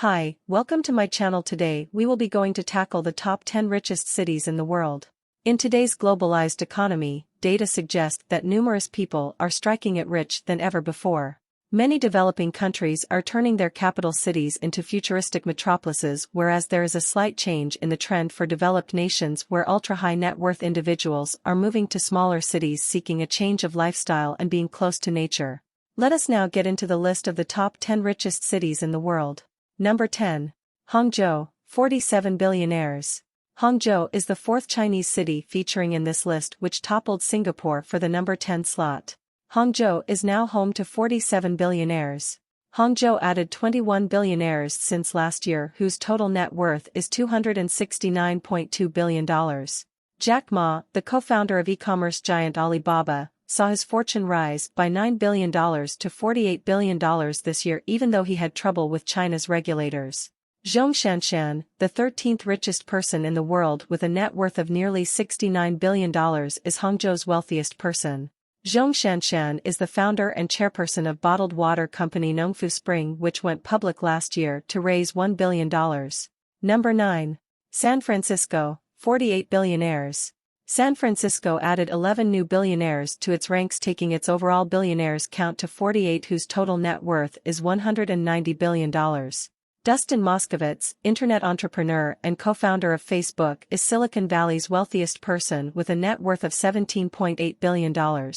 Hi, welcome to my channel. Today we will be going to tackle the top 10 richest cities in the world. In today's globalized economy, data suggests that numerous people are striking it rich than ever before. Many developing countries are turning their capital cities into futuristic metropolises, whereas there is a slight change in the trend for developed nations where ultra-high net worth individuals are moving to smaller cities seeking a change of lifestyle and being close to nature. Let us now get into the list of the top 10 richest cities in the world. Number 10. Hangzhou, 47 billionaires. Hangzhou is the fourth Chinese city featuring in this list, which toppled Singapore for the number 10 slot. Hangzhou is now home to 47 billionaires. Hangzhou added 21 billionaires since last year, whose total net worth is $269.2 billion. Jack Ma, the co-founder of e-commerce giant Alibaba, saw his fortune rise by $9 billion to $48 billion this year, even though he had trouble with China's regulators. Zhong Shanshan, the 13th richest person in the world with a net worth of nearly $69 billion, is Hangzhou's wealthiest person. Zhong Shanshan is the founder and chairperson of bottled water company Nongfu Spring, which went public last year to raise $1 billion. Number 9. San Francisco, 48 billionaires. San Francisco added 11 new billionaires to its ranks, taking its overall billionaires count to 48, whose total net worth is $190 billion. Dustin Moskovitz, internet entrepreneur and co-founder of Facebook, is Silicon Valley's wealthiest person with a net worth of $17.8 billion.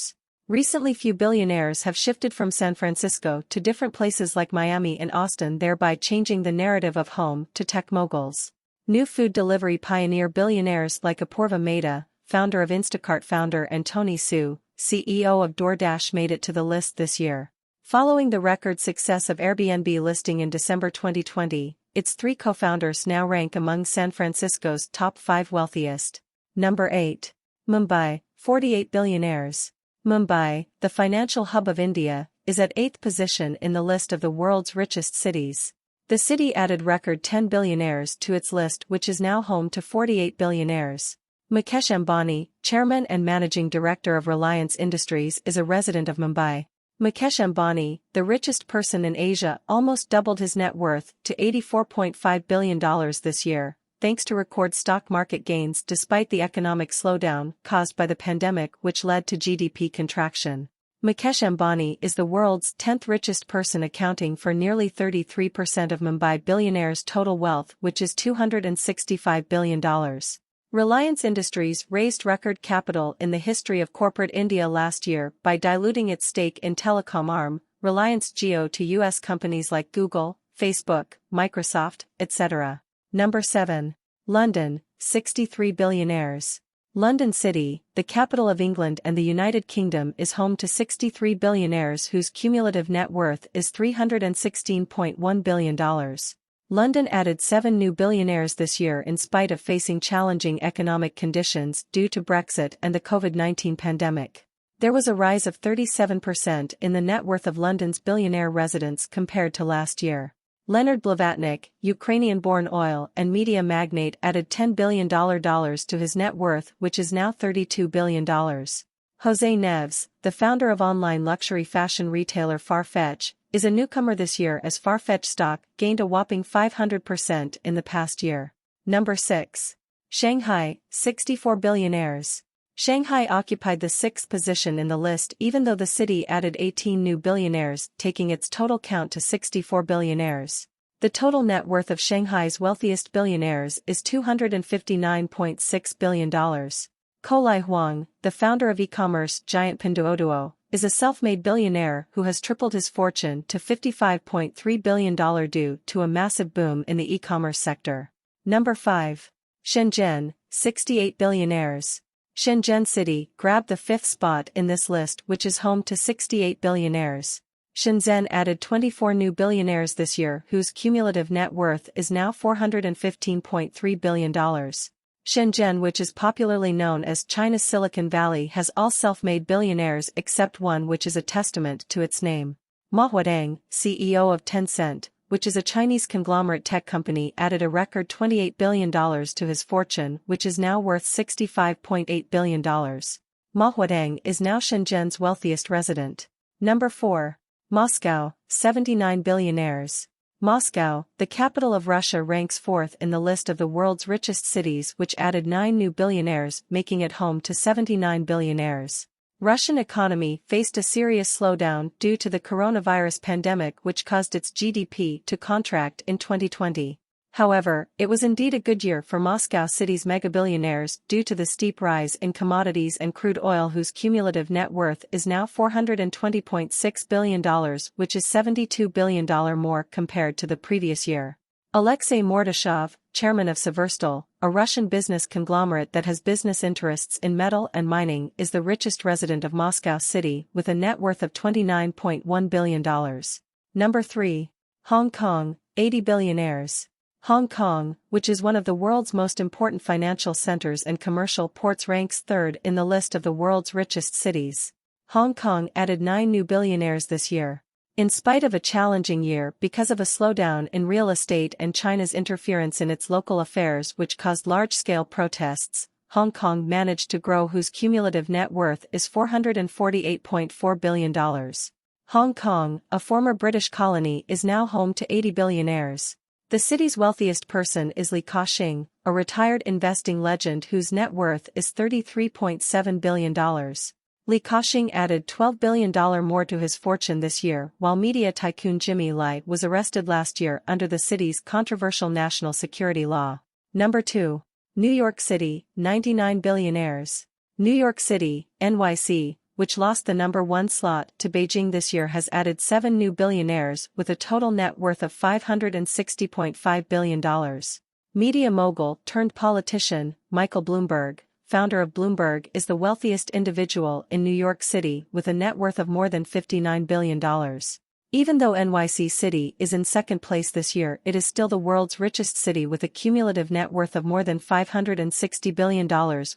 Recently, few billionaires have shifted from San Francisco to different places like Miami and Austin, thereby changing the narrative of home to tech moguls. New food delivery pioneer billionaires like Apoorva Mehta, founder of Instacart, and Tony Hsu, CEO of DoorDash, made it to the list this year. Following the record success of Airbnb listing in December 2020, its three co-founders now rank among San Francisco's top 5 wealthiest. Number 8. Mumbai, 48 billionaires. Mumbai, the financial hub of India, is at 8th position in the list of the world's richest cities. The city added record 10 billionaires to its list, which is now home to 48 billionaires. Mukesh Ambani, chairman and managing director of Reliance Industries, is a resident of Mumbai. Mukesh Ambani, the richest person in Asia, almost doubled his net worth to $84.5 billion this year, thanks to record stock market gains despite the economic slowdown caused by the pandemic, which led to GDP contraction. Mukesh Ambani is the world's 10th richest person, accounting for nearly 33% of Mumbai billionaires' total wealth, which is $265 billion. Reliance Industries raised record capital in the history of corporate India last year by diluting its stake in telecom arm, Reliance Jio, to US companies like Google, Facebook, Microsoft, etc. Number 7. London, 63 billionaires. London City, the capital of England and the United Kingdom, is home to 63 billionaires whose cumulative net worth is $316.1 billion. London added 7 new billionaires this year in spite of facing challenging economic conditions due to Brexit and the COVID-19 pandemic. There was a rise of 37% in the net worth of London's billionaire residents compared to last year. Leonard Blavatnik, Ukrainian-born oil and media magnate, added $10 billion to his net worth, which is now $32 billion. Jose Neves, the founder of online luxury fashion retailer Farfetch, is a newcomer this year as Farfetch stock gained a whopping 500% in the past year. Number 6. Shanghai, 64 billionaires. Shanghai occupied the 6th position in the list, even though the city added 18 new billionaires, taking its total count to 64 billionaires. The total net worth of Shanghai's wealthiest billionaires is $259.6 billion. Kolai Huang, the founder of e-commerce giant Pinduoduo, is a self-made billionaire who has tripled his fortune to $55.3 billion due to a massive boom in the e-commerce sector. Number 5. Shenzhen, 68 billionaires. Shenzhen City grabbed the 5th spot in this list, which is home to 68 billionaires. Shenzhen added 24 new billionaires this year, whose cumulative net worth is now $415.3 billion. Shenzhen, which is popularly known as China's Silicon Valley, has all self-made billionaires except one, which is a testament to its name. Ma Huadeng, CEO of Tencent, which is a Chinese conglomerate tech company, added a record $28 billion to his fortune, which is now worth $65.8 billion. Ma Huadeng is now Shenzhen's wealthiest resident. Number 4. Moscow, 79 billionaires. Moscow, the capital of Russia, ranks fourth in the list of the world's richest cities, which added 9 new billionaires, making it home to 79 billionaires. Russian economy faced a serious slowdown due to the coronavirus pandemic, which caused its GDP to contract in 2020. However, it was indeed a good year for Moscow City's megabillionaires due to the steep rise in commodities and crude oil, whose cumulative net worth is now $420.6 billion, which is $72 billion more compared to the previous year. Alexei Mordashov, chairman of Severstal, a Russian business conglomerate that has business interests in metal and mining, is the richest resident of Moscow City with a net worth of $29.1 billion. Number 3. Hong Kong, 80 billionaires. Hong Kong, which is one of the world's most important financial centers and commercial ports, ranks third in the list of the world's richest cities. Hong Kong added 9 new billionaires this year. In spite of a challenging year because of a slowdown in real estate and China's interference in its local affairs, which caused large-scale protests, Hong Kong managed to grow, whose cumulative net worth is $448.4 billion. Hong Kong, a former British colony, is now home to 80 billionaires. The city's wealthiest person is Li Ka-shing, a retired investing legend whose net worth is $33.7 billion. Li Ka-shing added $12 billion more to his fortune this year, while media tycoon Jimmy Lai was arrested last year under the city's controversial national security law. Number 2. New York City, 99 billionaires. New York City, NYC, which lost the number 1 slot to Beijing this year, has added 7 new billionaires with a total net worth of $560.5 billion. Media mogul turned politician, Michael Bloomberg, founder of Bloomberg, is the wealthiest individual in New York City with a net worth of more than $59 billion. Even though NYC City is in second place this year, it is still the world's richest city with a cumulative net worth of more than $560 billion,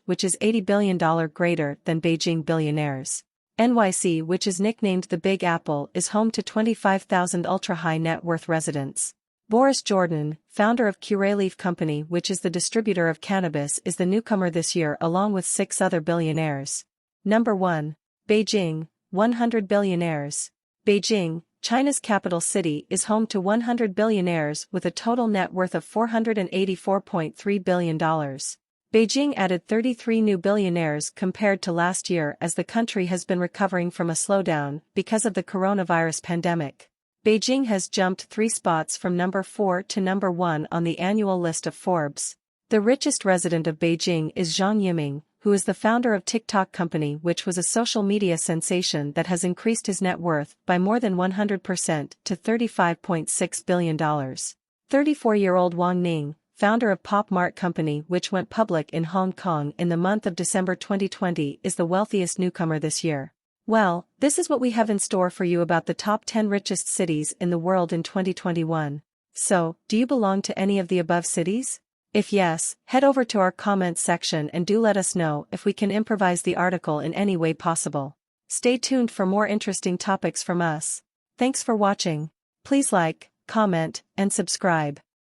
which is $80 billion greater than Beijing billionaires. NYC, which is nicknamed the Big Apple, is home to 25,000 ultra-high net worth residents. Boris Jordan, founder of Curaleaf Company, which is the distributor of cannabis, is the newcomer this year along with 6 other billionaires. Number 1. Beijing, 100 billionaires. Beijing, China's capital city, is home to 100 billionaires with a total net worth of $484.3 billion. Beijing added 33 new billionaires compared to last year, as the country has been recovering from a slowdown because of the coronavirus pandemic. Beijing has jumped 3 spots from number 4 to number 1 on the annual list of Forbes. The richest resident of Beijing is Zhang Yiming, who is the founder of TikTok company, which was a social media sensation that has increased his net worth by more than 100% to $35.6 billion. 34-year-old Wang Ning, founder of Pop Mart company, which went public in Hong Kong in the month of December 2020, is the wealthiest newcomer this year. Well, this is what we have in store for you about the top 10 richest cities in the world in 2021. So, do you belong to any of the above cities? If yes, head over to our comments section and do let us know if we can improvise the article in any way possible. Stay tuned for more interesting topics from us. Thanks for watching. Please like, comment, and subscribe.